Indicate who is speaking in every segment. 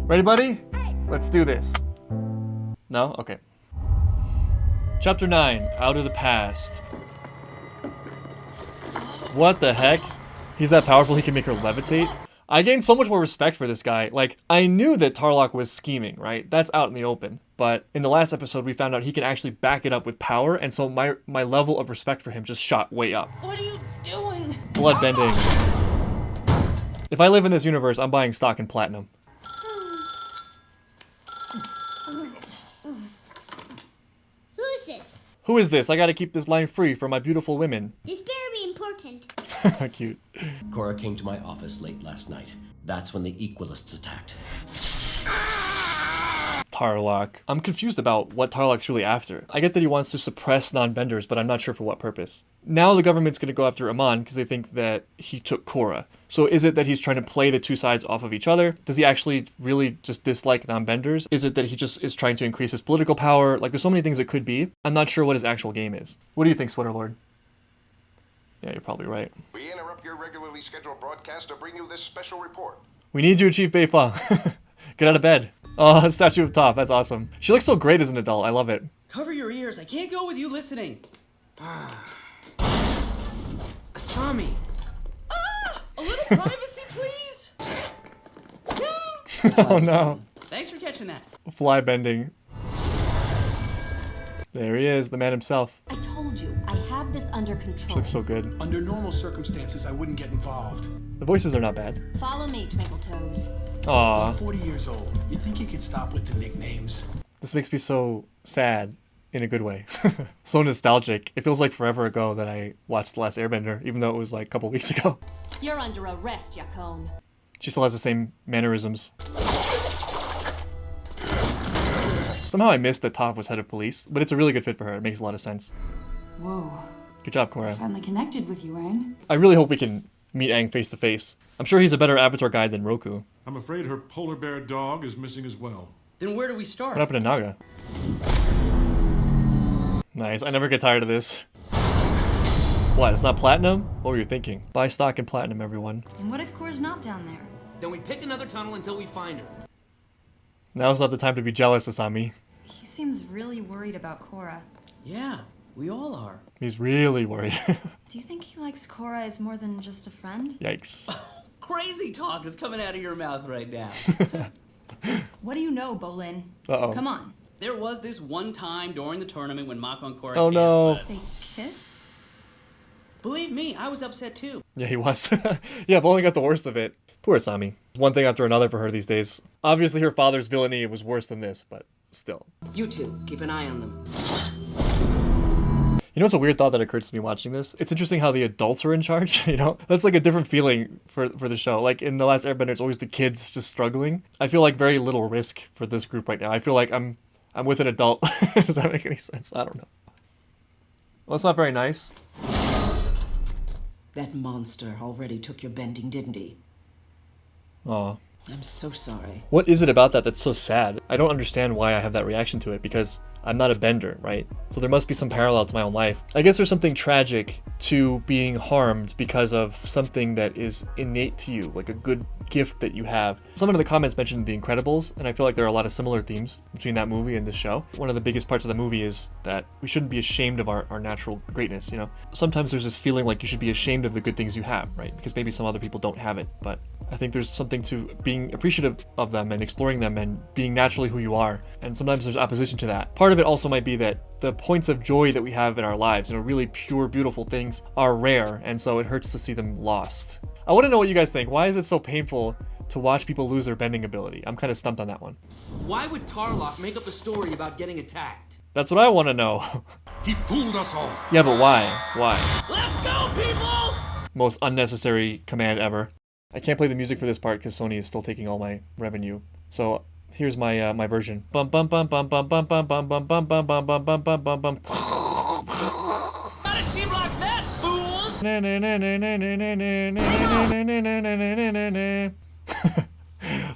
Speaker 1: Ready, buddy? Let's do this. No? Okay. Chapter 9, Out of the Past. What the heck? He's that powerful he can make her levitate? I gained so much more respect for this guy. Like, I knew that Tarlok was scheming, right? That's out in the open. But in the last episode, we found out he can actually back it up with power, and so my level of respect for him just shot way up.
Speaker 2: What are you doing?
Speaker 1: Bloodbending. If I live in this universe, I'm buying stock in platinum.
Speaker 3: Who's this?
Speaker 1: Who is this? I gotta keep this line free for my beautiful women.
Speaker 3: This better be important.
Speaker 1: Cute.
Speaker 4: Korra came to my office late last night. That's when the Equalists attacked.
Speaker 1: Tarlok. I'm confused about what Tarlok's really after. I get that he wants to suppress non-benders, but I'm not sure for what purpose. Now the government's gonna go after Amon because they think that he took Korra. So is it that he's trying to play the two sides off of each other? Does he actually really just dislike non-benders? Is it that he just is trying to increase his political power? Like, there's so many things it could be. I'm not sure what his actual game is. What do you think, Sweaterlord? Yeah, you're probably right.
Speaker 5: We interrupt your regularly scheduled broadcast to bring you this special report.
Speaker 1: We need you, Chief Beifong. Get out of bed. Oh, statue of Toph. That's awesome. She looks so great as an adult. I love it.
Speaker 6: Cover your ears. I can't go with you listening. Asami. A little privacy, please.
Speaker 1: Oh no.
Speaker 6: Thanks for catching that.
Speaker 1: Fly bending. There he is, the man himself.
Speaker 2: I told you, I have this under
Speaker 1: She
Speaker 2: control.
Speaker 1: looks so good.
Speaker 7: Under normal circumstances, I wouldn't get involved.
Speaker 1: The voices are not bad.
Speaker 2: Follow me, Twinkle Toes.
Speaker 1: Aw,
Speaker 7: I'm 40 years old. You think you could stop with the nicknames?
Speaker 1: this makes me so sad in a good way. So nostalgic. It feels like forever ago that I watched The Last Airbender, even though it was like a couple weeks ago.
Speaker 2: You're under arrest, Yakone.
Speaker 1: She still has the same mannerisms. Somehow I missed that Toph was head of police, but it's a really good fit for her. It makes a lot of sense.
Speaker 8: Whoa.
Speaker 1: Good job, Korra.
Speaker 8: Finally connected with you, Aang.
Speaker 1: I really hope we can meet Aang face to face. I'm sure he's a better Avatar guide than Roku.
Speaker 9: I'm afraid her polar bear dog is missing as well.
Speaker 6: Then where do we start?
Speaker 1: What happened to Naga? Nice, I never get tired of this. What, it's not platinum? What were you thinking? Buy stock in platinum, everyone.
Speaker 8: And what if Korra's not down there?
Speaker 6: Then we pick another tunnel until we find her.
Speaker 1: Now's not the time to be jealous, Asami.
Speaker 8: He seems really worried about Korra.
Speaker 6: Yeah, we all are.
Speaker 1: He's really worried.
Speaker 8: Do you think he likes Korra as more than just a friend?
Speaker 1: Yikes.
Speaker 6: Crazy talk is coming out of your mouth right now.
Speaker 8: What do you know, Bolin?
Speaker 1: Uh-oh.
Speaker 8: Come on.
Speaker 6: There was this one time during the tournament when Mako and Korra
Speaker 1: Oh,
Speaker 6: kissed,
Speaker 1: no.
Speaker 6: but
Speaker 8: They kissed?
Speaker 6: believe me, I was upset too.
Speaker 1: Yeah, he was. Yeah, Bowling got the worst of it. Poor Asami. One thing after another for her these days. Obviously her father's villainy was worse than this, but still.
Speaker 6: You two, keep an eye on them.
Speaker 1: You know what's a weird thought that occurs to me watching this? It's interesting how the adults are in charge, you know? That's like a different feeling for the show. Like in The Last Airbender, it's always the kids just struggling. I feel like very little risk for this group right now. I feel like I'm with an adult. Does that make any sense? I don't know. Well, it's not very nice.
Speaker 10: That monster already took your bending, didn't he?
Speaker 1: Aw.
Speaker 10: I'm so sorry.
Speaker 1: What is it about that that's so sad? I don't understand why I have that reaction to it, because I'm not a bender, right? So there must be some parallel to my own life. I guess there's something tragic to being harmed because of something that is innate to you, like a good gift that you have. Someone in the comments mentioned The Incredibles, and I feel like there are a lot of similar themes between that movie and this show. One of the biggest parts of the movie is that we shouldn't be ashamed of our natural greatness, you know? Sometimes there's this feeling like you should be ashamed of the good things you have, right? Because maybe some other people don't have it, but I think there's something to being appreciative of them and exploring them and being naturally who you are. And sometimes there's opposition to that. Part of it also might be that the points of joy that we have in our lives, you know, really pure, beautiful things are rare. And so it hurts to see them lost. I want to know what you guys think. Why is it so painful to watch people lose their bending ability? I'm kind of stumped on that one.
Speaker 6: Why would Tarlok make up a story about getting attacked?
Speaker 1: That's what I want to know.
Speaker 9: He fooled us all.
Speaker 1: Yeah, but why? Why?
Speaker 6: Let's go, people!
Speaker 1: Most unnecessary command ever. I can't play the music for this part because Sony is still taking all my revenue. So here's my my version. Bum bum bum bum bum bum bum bum bum bum bum bum bum bum bum bum bum.
Speaker 6: Not a team like that, fools!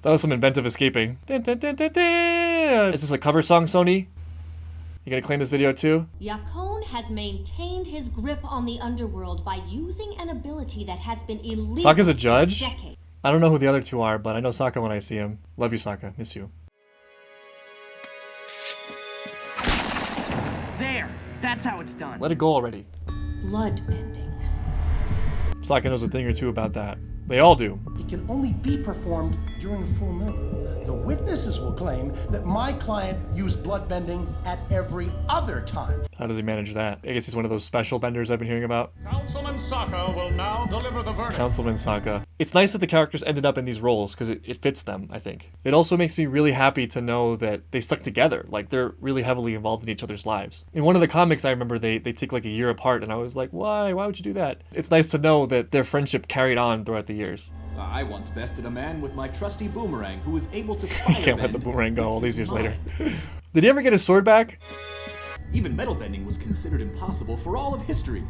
Speaker 1: That was some inventive escaping. Is this a cover song, Sony? You gonna claim this video too?
Speaker 2: Yakone has maintained his grip on the underworld by using an ability that has been illegal
Speaker 1: Sokka's a judge?
Speaker 2: for decades.
Speaker 1: I don't know who the other two are, but I know Sokka when I see him. Love you, Sokka. Miss you.
Speaker 6: There. That's how it's done.
Speaker 1: Let it go already.
Speaker 2: Bloodbending.
Speaker 1: Sokka knows a thing or two about that. They all do.
Speaker 11: It can only be performed during a full moon. The witnesses will claim that my client used bloodbending at every other time.
Speaker 1: How does he manage that? I guess he's one of those special benders I've been hearing about.
Speaker 9: Councilman Sokka will now deliver the verdict.
Speaker 1: Councilman Sokka. It's nice that the characters ended up in these roles because it fits them, I think. It also makes me really happy to know that they stuck together. Like, they're really heavily involved in each other's lives. In one of the comics, I remember they take like a year apart, and I was like, why? Why would you do that? It's nice to know that their friendship carried on throughout the years.
Speaker 12: I once bested a man with my trusty boomerang who was able to fire
Speaker 1: Can't let the boomerang go all these years later. Did he ever get his sword back?
Speaker 12: Even metal bending was considered impossible for all of history,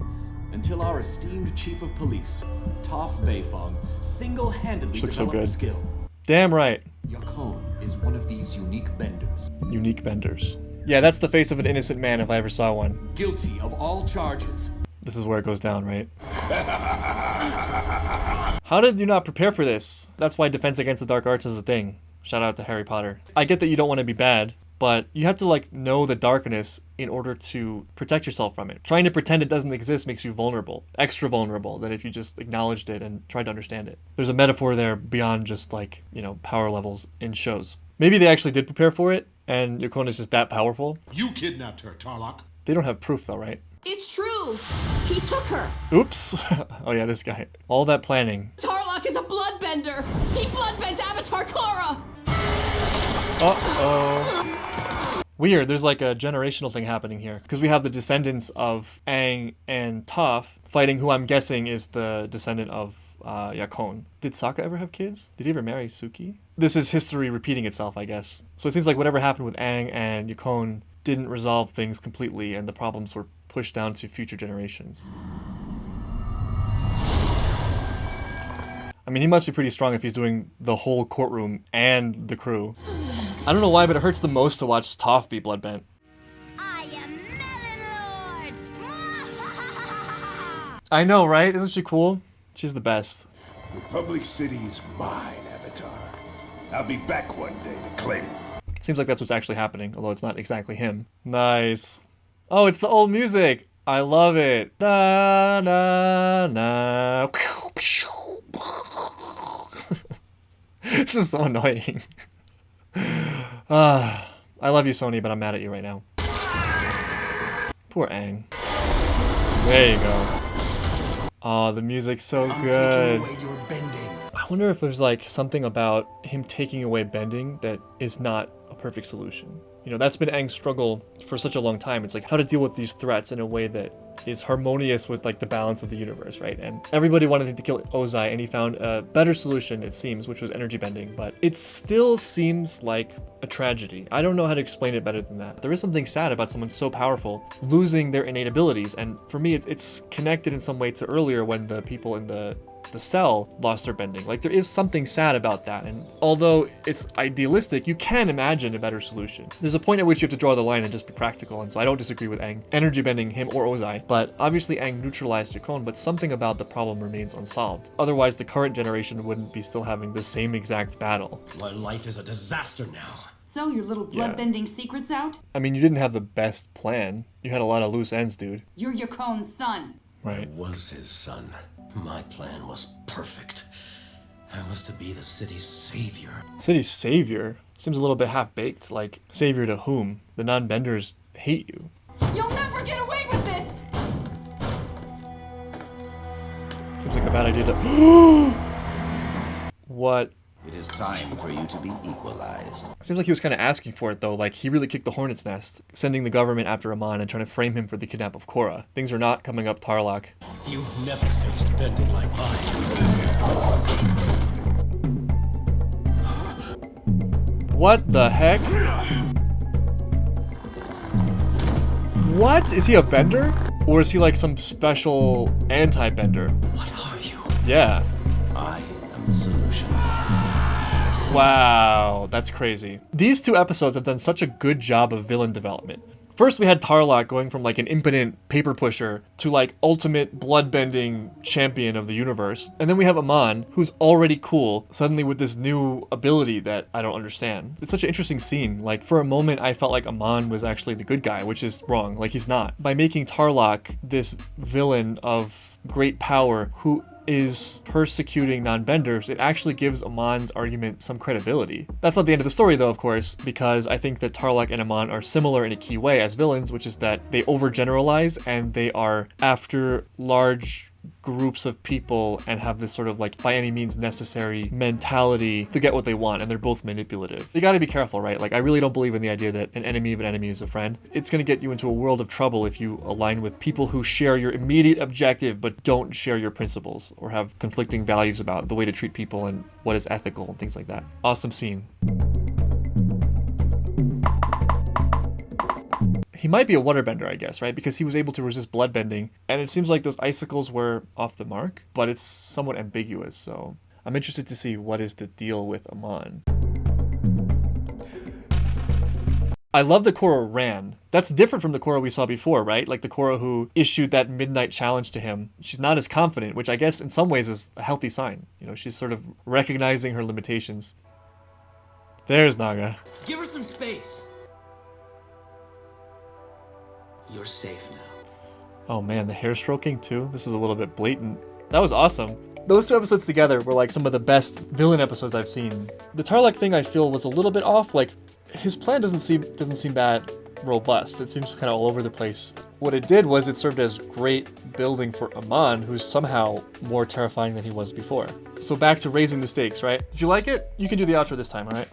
Speaker 12: until our esteemed chief of police, Toph Beifong, single-handedly developed the skill.
Speaker 1: Damn right.
Speaker 12: Yakone is one of these unique benders.
Speaker 1: Unique benders. Yeah, that's the face of an innocent man if I ever saw one.
Speaker 12: Guilty of all charges.
Speaker 1: This is where it goes down, right? How did you not prepare for this? That's why Defense Against the Dark Arts is a thing. Shout out to Harry Potter. I get that you don't want to be bad, but you have to like know the darkness in order to protect yourself from it. Trying to pretend it doesn't exist makes you vulnerable, extra vulnerable than if you just acknowledged it and tried to understand it. There's a metaphor there beyond just like, you know, power levels in shows. Maybe they actually did prepare for it and Yakone is just that powerful.
Speaker 9: You kidnapped her, Tarlok.
Speaker 1: They don't have proof though, right?
Speaker 10: It's true. He took her.
Speaker 1: Oops. Oh yeah, this guy. All that planning.
Speaker 10: Tarlok is a bloodbender. He bloodbends Avatar Korra.
Speaker 1: Uh-oh. Weird, there's like a generational thing happening here. Because we have the descendants of Aang and Toph fighting who I'm guessing is the descendant of Yakone. Did Sokka ever have kids? Did he ever marry Suki? This is history repeating itself, I guess. So it seems like whatever happened with Aang and Yakone didn't resolve things completely and the problems were pushed down to future generations. I mean, he must be pretty strong if he's doing the whole courtroom and the crew. I don't know why, but it hurts the most to watch Toph be bloodbent.
Speaker 3: I am Melon Lord!
Speaker 1: I know, right? Isn't she cool? She's the best.
Speaker 13: Republic City is mine, Avatar. I'll be back one day to claim it.
Speaker 1: Seems like that's what's actually happening, although it's not exactly him. Nice. Oh, it's the old music. I love it. Na na na. This is so annoying. I love you, Sony, but I'm mad at you right now. Poor Aang. There you go. Oh, the music's so good. I wonder if there's like something about him taking away bending that is not a perfect solution. You know, that's been Aang's struggle for such a long time. It's like how to deal with these threats in a way that is harmonious with like the balance of the universe, right? And everybody wanted him to kill Ozai, and he found a better solution, it seems, which was energy bending. But it still seems like a tragedy. I don't know how to explain it better than that. There is something sad about someone so powerful losing their innate abilities, and for me, it's connected in some way to earlier when the people in the cell lost their bending. Like, there is something sad about that, and although it's idealistic, you can imagine a better solution. There's a point at which you have to draw the line and just be practical, and so I don't disagree with Aang energy bending him or Ozai, but obviously Aang neutralized Yakone, but something about the problem remains unsolved. Otherwise, the current generation wouldn't be still having the same exact battle.
Speaker 4: My life is a disaster now.
Speaker 8: So your little bloodbending secret's out?
Speaker 1: I mean, you didn't have the best plan. You had a lot of loose ends, dude.
Speaker 8: You're Yakone's son.
Speaker 1: Right.
Speaker 4: I was his son. My plan was perfect. I was to be the city's savior.
Speaker 1: City's savior? Seems a little bit half-baked. Like, savior to whom? The non-benders hate you.
Speaker 8: You'll never get away with this!
Speaker 1: Seems like a bad idea to... What?
Speaker 13: It is time for you to be equalized.
Speaker 1: Seems like he was kind of asking for it, though. Like, he really kicked the hornet's nest, sending the government after Amon and trying to frame him for the kidnap of Korra. Things are not coming up Tarlok.
Speaker 4: You've never faced bending like mine.
Speaker 1: What the heck? What? Is he a bender? Or is he like some special anti-bender?
Speaker 4: What are you?
Speaker 1: Yeah.
Speaker 13: I am the solution.
Speaker 1: Wow, that's crazy. These two episodes have done such a good job of villain development. First we had Tarlok going from like an impotent paper pusher to like ultimate bloodbending champion of the universe. And then we have Amon, who's already cool, suddenly with this new ability that I don't understand. It's such an interesting scene. Like for a moment I felt like Amon was actually the good guy, which is wrong. Like he's not. By making Tarlok this villain of great power who is persecuting non-benders, it actually gives Amon's argument some credibility. That's not the end of the story though, of course, because I think that Tarlok and Amon are similar in a key way as villains, which is that they overgeneralize and they are after large groups of people and have this sort of like by any means necessary mentality to get what they want, and they're both manipulative. You gotta be careful, right? Like I really don't believe in the idea that an enemy of an enemy is a friend. It's gonna get you into a world of trouble if you align with people who share your immediate objective but don't share your principles or have conflicting values about the way to treat people and what is ethical and things like that. Awesome scene. He might be a waterbender, I guess, right? Because he was able to resist bloodbending, and it seems like those icicles were off the mark, but it's somewhat ambiguous, so I'm interested to see what is the deal with Amon. I love the Korra ran. That's different from the Korra we saw before, right? Like the Korra who issued that midnight challenge to him. She's not as confident, which I guess in some ways is a healthy sign. You know, she's sort of recognizing her limitations. There's Naga.
Speaker 6: Give her some space. You're safe now.
Speaker 1: Oh man, the hair stroking too? This is a little bit blatant. That was awesome. Those two episodes together were like some of the best villain episodes I've seen. The Tarlok thing I feel was a little bit off. Like his plan doesn't seem that robust. It seems kind of all over the place. What it did was it served as great building for Amon, who's somehow more terrifying than he was before. So back to raising the stakes, right? Did you like it? You can do the outro this time, all right?